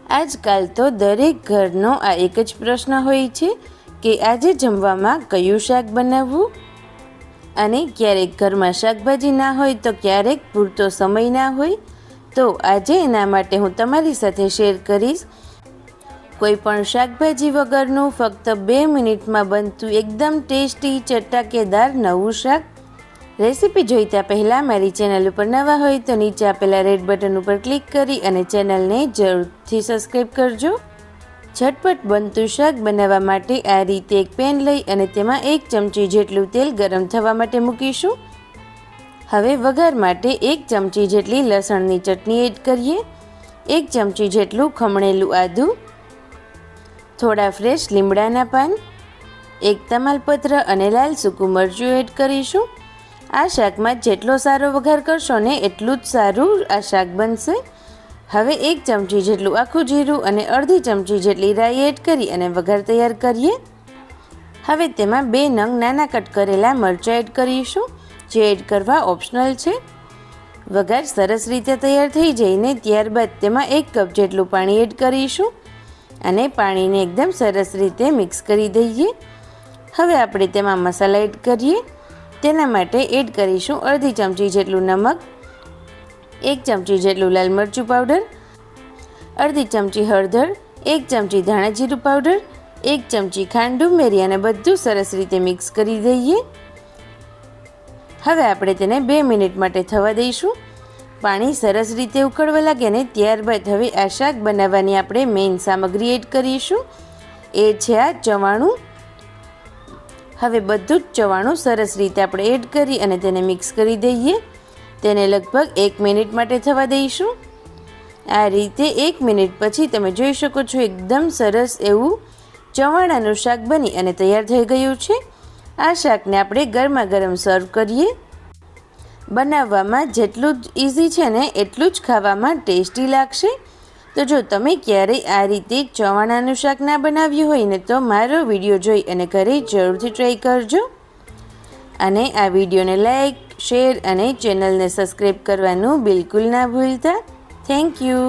આજકાલ તો દરેક ઘરનો આ એક જ પ્રશ્ન હોય છે કે આજે જમવામાં કયું શાક બનાવવું, અને ક્યારેક ઘરમાં શાકભાજી ના હોય તો ક્યારેક પૂરતો સમય ના હોય, તો આજે એના માટે હું તમારી સાથે શેર કરીશ કોઈ પણ શાકભાજી વગરનું ફક્ત 2 મિનિટમાં બનતું એકદમ ટેસ્ટી ચટાકેદાર નવું શાક। રેસીપી જોઈતા પહેલાં મારી ચેનલ ઉપર નવા હોય તો નીચે આપેલા રેડ બટન ઉપર ક્લિક કરી અને ચેનલને જરૂરથી સબસ્ક્રાઈબ કરજો। ઝટપટ બનતું શાક બનાવવા માટે આ રીતે એક પેન લઈ અને તેમાં 1 ચમચી જેટલું તેલ ગરમ થવા માટે મૂકીશું। હવે વઘાર માટે 1 ચમચી જેટલી લસણની ચટણી એડ કરીએ, 1 ચમચી જેટલું ખમણેલું આદું, થોડા ફ્રેશ લીમડાના પાન, 1 તમાલપત્ર અને લાલ સૂકું મરચું એડ કરીશું। આ શાકમાં જેટલો સારો વઘાર કરશો ને એટલું જ સારું આ શાક બનશે। હવે 1 ચમચી જેટલું આખું જીરું અને અડધી ચમચી જેટલી રાઈ એડ કરી અને વઘાર તૈયાર કરીએ। હવે તેમાં 2 નંગ નાના કટ કરેલા મરચાં એડ કરીશું, જે એડ કરવા ઓપ્શનલ છે। વઘાર સરસ રીતે તૈયાર થઈ જઈને ત્યારબાદ તેમાં 1 કપ જેટલું પાણી એડ કરીશું અને પાણીને એકદમ સરસ રીતે મિક્સ કરી દઈએ। હવે આપણે તેમાં મસાલા એડ કરીએ। તેના માટે એડ કરીશું અડધી ચમચી જેટલું નમક, 1 ચમચી જેટલું લાલ મરચું પાવડર, અડધી ચમચી હળદર, 1 ચમચી ધાણા જીરું પાવડર, 1 ચમચી ખાંડ ઉમેરી અને બધું સરસ રીતે મિક્સ કરી દઈએ। હવે આપણે તેને 2 મિનિટ માટે થવા દઈશું। પાણી સરસ રીતે ઉકળવા લાગે ને ત્યારબાદ હવે આ શાક બનાવવાની આપણે મેઇન સામગ્રી એડ કરીશું, એ છે આ ચવાણું। હવે બધું જ ચવાણું સરસ રીતે આપણે એડ કરી અને તેને મિક્સ કરી દઈએ। તેને લગભગ 1 મિનિટ માટે થવા દઈશું। આ રીતે 1 મિનિટ પછી તમે જોઈ શકો છો એકદમ સરસ એવું ચવાણાનું શાક બની અને તૈયાર થઈ ગયું છે। આ શાકને આપણે ગરમા ગરમ સર્વ કરીએ। બનાવવામાં જેટલું જ ઇઝી છે ને એટલું જ ખાવામાં ટેસ્ટી લાગશે। તો જો તમે ક્યારેય આ રીતે ચવાણાનું શાક ના બનાવ્યું હોય ને તો મારો વિડીયો જોઈ અને ઘરે જરૂરથી ટ્રાય કરજો। અને આ વિડીયોને લાઈક, શેર અને ચેનલને સબસ્ક્રાઈબ કરવાનું બિલકુલ ના ભૂલતા। Thank you.